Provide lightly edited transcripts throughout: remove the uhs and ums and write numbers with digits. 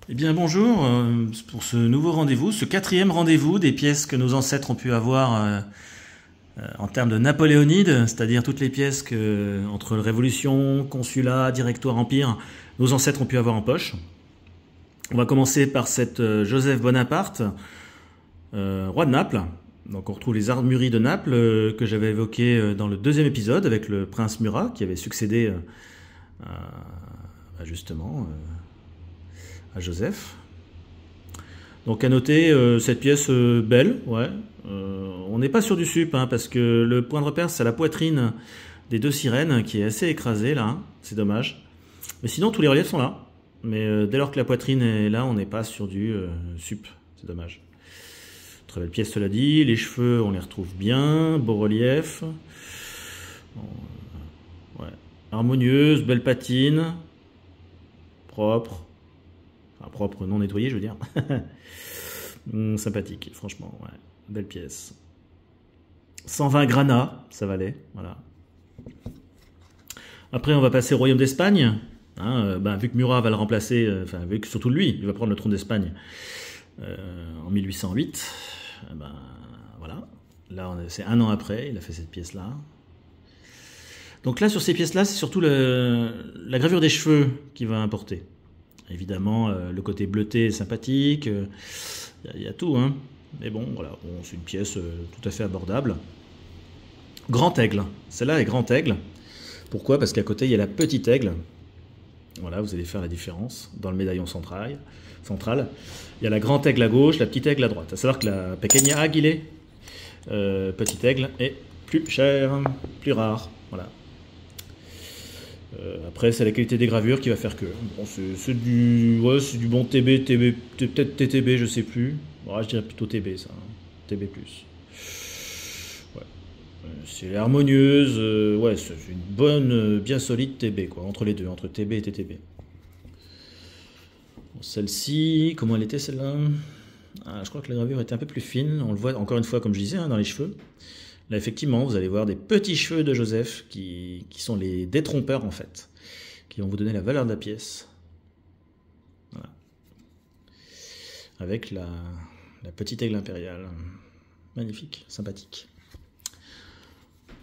Eh bien bonjour, pour ce nouveau rendez-vous, ce quatrième rendez-vous des pièces que nos ancêtres ont pu avoir en termes de napoléonides, c'est-à-dire toutes les pièces que, entre Révolution, Consulat, Directoire, Empire, nos ancêtres ont pu avoir en poche. On va commencer par cette Joseph Bonaparte, roi de Naples. Donc on retrouve les armureries de Naples que j'avais évoquées dans le deuxième épisode avec le prince Murat qui avait succédé justement à Joseph. Donc à noter cette pièce belle, ouais. On n'est pas sur du sup, hein, parce que le point de repère c'est la poitrine des deux sirènes qui est assez écrasée là, hein. C'est dommage. Mais sinon tous les reliefs sont là. Mais dès lors que la poitrine est là, on n'est pas sur du sup, c'est dommage. Très belle pièce cela dit, les cheveux on les retrouve bien, beau relief. Ouais. Harmonieuse, belle patine, propre. Enfin, propre, non nettoyé, je veux dire. Sympathique, franchement, ouais. Belle pièce. 120 granats, ça valait, voilà. Après, on va passer au royaume d'Espagne. Hein, vu que Murat va le remplacer, vu que surtout lui, il va prendre le trône d'Espagne en 1808. Voilà. Là, c'est un an après, il a fait cette pièce-là. Donc là, sur ces pièces-là, c'est surtout la gravure des cheveux qui va importer. Évidemment, le côté bleuté est sympathique, il y a tout, hein. Mais bon, voilà, c'est une pièce tout à fait abordable. Grand aigle, celle-là est grand aigle. Pourquoi? Parce qu'à côté, il y a la petite aigle. Voilà, vous allez faire la différence dans le médaillon central. Il y a la grand aigle à gauche, la petite aigle à droite. À savoir que la pequeña águila, petit aigle, est plus cher, plus rare. Voilà. Après, c'est la qualité des gravures qui va faire que. Bon, c'est du bon TB, peut-être TTB, je sais plus. Bon, je dirais plutôt TB, ça. Hein. TB+. Ouais. C'est harmonieuse. Ouais, c'est une bonne, bien solide TB, quoi. Entre les deux, entre TB et TTB. Bon, celle-ci, comment elle était celle-là? Je crois que la gravure était un peu plus fine. On le voit encore une fois, comme je disais, hein, dans les cheveux. Là, effectivement, vous allez voir des petits cheveux de Joseph qui sont les détrompeurs, en fait, qui vont vous donner la valeur de la pièce. Voilà. Avec la petite aigle impériale. Magnifique, sympathique.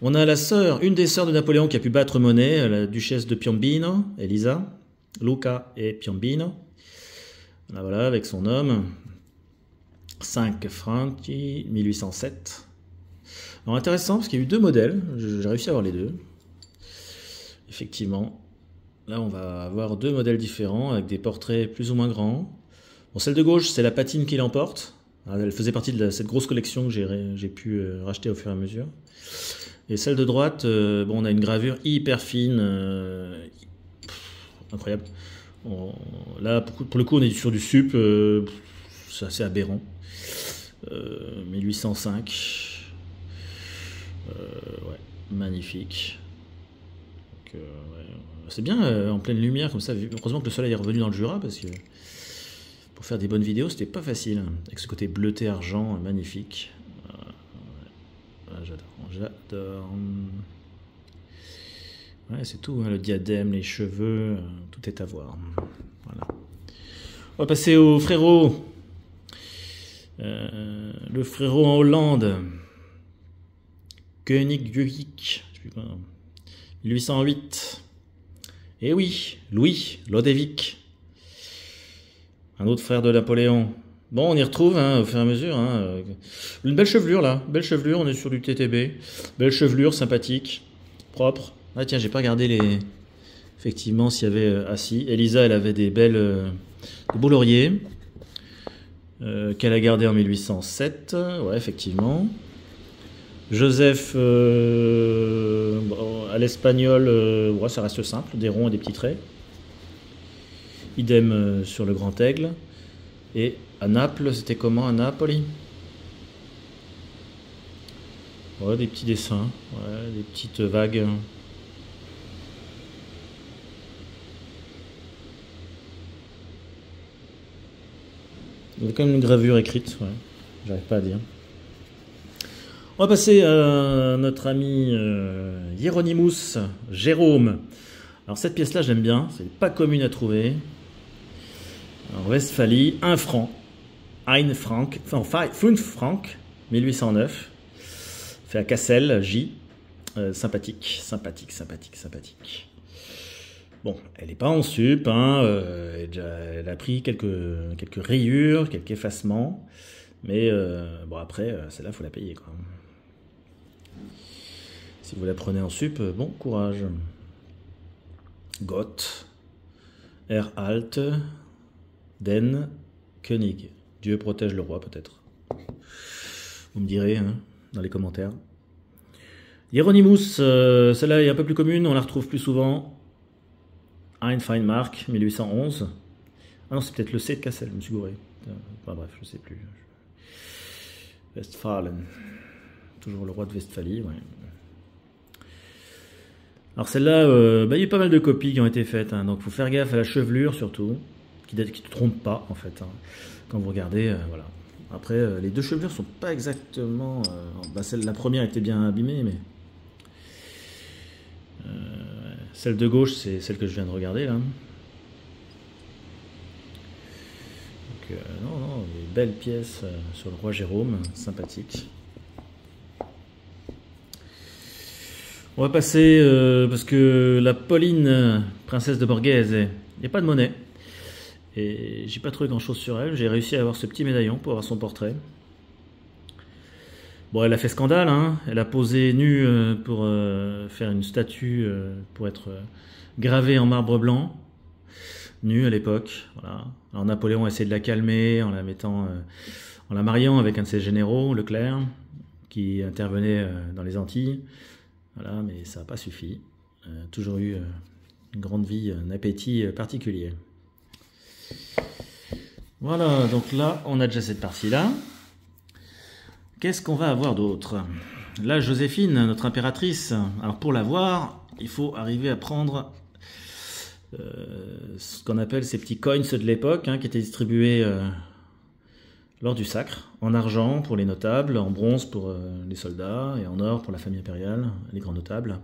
On a une des sœurs de Napoléon qui a pu battre monnaie, la duchesse de Piombino, Elisa, Luca et Piombino. Voilà, avec son homme. 5 francs, 1807. Alors intéressant parce qu'il y a eu deux modèles, j'ai réussi à avoir les deux. Effectivement, là on va avoir deux modèles différents avec des portraits plus ou moins grands. Bon, celle de gauche c'est la patine qui l'emporte. Elle faisait partie de cette grosse collection que j'ai pu racheter au fur et à mesure. Et celle de droite, on a une gravure hyper fine, incroyable. Là pour le coup on est sur du sup, c'est assez aberrant. 1805. Ouais, magnifique. Ouais. C'est bien en pleine lumière comme ça. Heureusement que le soleil est revenu dans le Jura parce que pour faire des bonnes vidéos c'était pas facile. Avec ce côté bleuté argent magnifique. J'adore. Ouais, c'est tout, hein, le diadème, les cheveux, tout est à voir. Voilà. On va passer au frérot. Le frérot en Hollande. Königsegg, 1808. Et oui, Louis Lodewijk, un autre frère de Napoléon. Bon, on y retrouve hein, au fur et à mesure. Hein. Une belle chevelure là, belle chevelure, on est sur du TTB. Belle chevelure, sympathique, propre. Ah tiens, j'ai pas regardé effectivement s'il y avait... si, Elisa, elle avait des beaux lauriers qu'elle a gardé en 1807. Ouais, effectivement. Joseph, à l'espagnol, ouais, ça reste simple, des ronds et des petits traits. Idem sur le grand aigle. Et à Naples, c'était comment à Napoli? Ouais, des petits dessins, ouais, des petites vagues. Il y a quand même une gravure écrite, ouais. J'arrive pas à dire. On va passer à notre ami Hieronymus Jérôme. Alors cette pièce-là, j'aime bien. C'est pas commune à trouver. En Westphalie, 1 franc. Ein Frank, enfin 5 francs, 1809. Fait à Cassel, J. Sympathique, sympathique, sympathique, sympathique. Bon, elle n'est pas en sup, hein, elle a pris quelques rayures, quelques effacements, mais bon après, celle-là, il faut la payer, quoi. Si vous la prenez en sup, bon courage. Gott, Alt, Den, König. Dieu protège le roi, peut-être. Vous me direz, hein, dans les commentaires. Hieronymus, celle-là est un peu plus commune, on la retrouve plus souvent. Ein Feinmark, 1811. Ah non, c'est peut-être le C de Cassel, je me suis gouré. Enfin, bref, je sais plus. Westphalen. Toujours le roi de Westphalie, ouais. Alors celle-là, il y a pas mal de copies qui ont été faites, hein, donc il faut faire gaffe à la chevelure surtout, qui ne trompe pas en fait, hein, quand vous regardez, voilà. Après, les deux chevelures sont pas exactement... la première était bien abîmée, mais... celle de gauche, c'est celle que je viens de regarder, là. Donc, non, des belles pièces sur le roi Jérôme, sympathique. On va passer, parce que la Pauline, princesse de Borghese, il n'y a pas de monnaie. Et j'ai pas trouvé grand chose sur elle. J'ai réussi à avoir ce petit médaillon pour avoir son portrait. Bon, elle a fait scandale, hein. Elle a posé nue pour faire une statue pour être gravée en marbre blanc. Nue à l'époque, voilà. Alors Napoléon a essayé de la calmer en la mettant, en la mariant avec un de ses généraux, Leclerc, qui intervenait dans les Antilles. Voilà, mais ça n'a pas suffi. Toujours eu une grande vie, un appétit particulier. Voilà, donc là, on a déjà cette partie-là. Qu'est-ce qu'on va avoir d'autre? Là, Joséphine, notre impératrice. Alors, pour la voir, il faut arriver à prendre ce qu'on appelle ces petits coins de l'époque, hein, qui étaient distribués lors du sacre, en argent pour les notables, en bronze pour les soldats, et en or pour la famille impériale, les grands notables.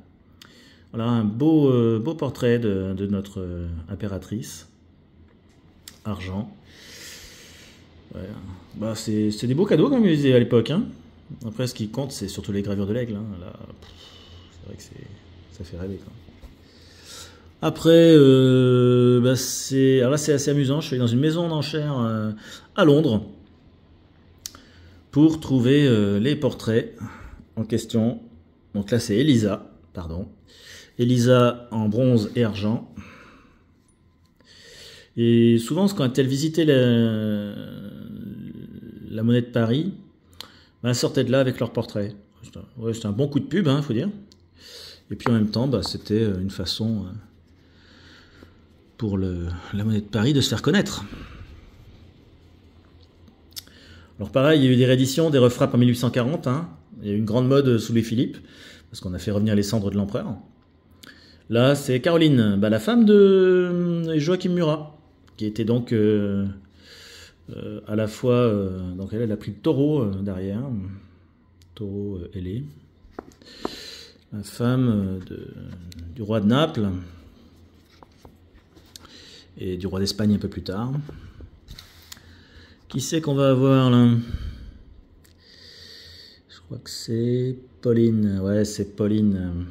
Voilà un beau portrait de notre impératrice. Argent. Ouais. Bah, c'est des beaux cadeaux, comme ils disaient à l'époque. Hein. Après, ce qui compte, c'est surtout les gravures de l'aigle. Hein. Là, c'est vrai que ça fait rêver. Quoi. Après, alors là, c'est assez amusant. Je suis allé dans une maison d'enchères à Londres pour trouver les portraits en question. Donc là, c'est Elisa, pardon. Elisa en bronze et argent. Et souvent, quand elle visitait la monnaie de Paris, elle sortait de là avec leur portrait. C'était un bon coup de pub, hein, faut dire. Et puis en même temps, c'était une façon pour la monnaie de Paris de se faire connaître. Alors pareil, il y a eu des rééditions, des refrappes en 1840. Hein. Il y a eu une grande mode sous les Philippe, parce qu'on a fait revenir les cendres de l'empereur. Là, c'est Caroline, la femme de Joachim Murat, qui était donc à la fois... donc elle a pris le taureau derrière, taureau ailé. La femme du roi de Naples et du roi d'Espagne un peu plus tard. Qui c'est qu'on va avoir là? Je crois que c'est Pauline. Ouais, c'est Pauline.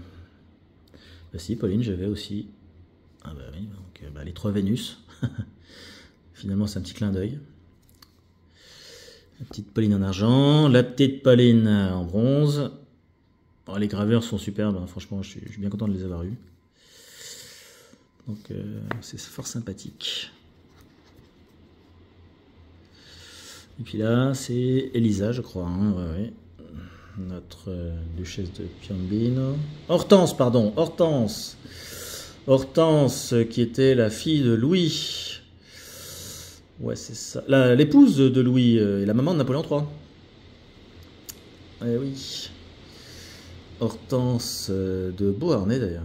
Bah si, Pauline, j'avais aussi. Ah bah oui, donc les 3 Vénus. Finalement, c'est un petit clin d'œil. La petite Pauline en argent, la petite Pauline en bronze. Oh, les graveurs sont superbes, hein. Franchement, je suis bien content de les avoir eues. Donc, c'est fort sympathique. Et puis là, c'est Elisa, je crois. Hein, ouais. Notre duchesse de Piombino. Hortense, pardon, Hortense. Hortense, qui était la fille de Louis. Ouais, c'est ça. L'épouse de Louis et la maman de Napoléon III. Eh oui. Hortense de Beauharnais, d'ailleurs.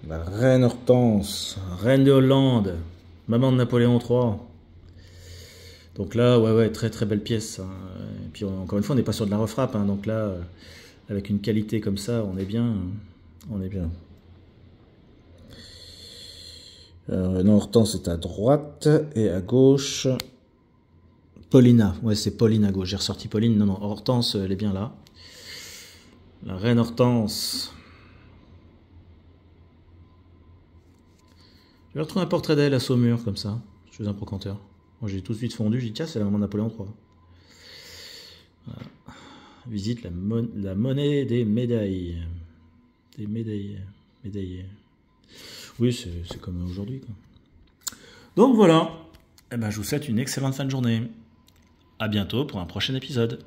La reine Hortense, reine de Hollande, maman de Napoléon III. Donc là, ouais, très très belle pièce. Hein. Et puis encore une fois, on n'est pas sur de la refrappe. Hein. Donc là, avec une qualité comme ça, on est bien. On est bien. Non, Hortense est à droite, et à gauche... Paulina, ouais, c'est Pauline à gauche. J'ai ressorti Pauline. Non, non, Hortense, elle est bien là. La reine Hortense. Je vais retrouver un portrait d'elle à Saumur, comme ça. Je fais un brocanteur. Moi, j'ai tout de suite fondu. J'ai dit, tiens, c'est la maman de Napoléon III. Voilà. Visite la monnaie des médailles. Des médailles. Médaillés. Oui, c'est comme aujourd'hui, quoi. Donc voilà. Eh ben, je vous souhaite une excellente fin de journée. À bientôt pour un prochain épisode.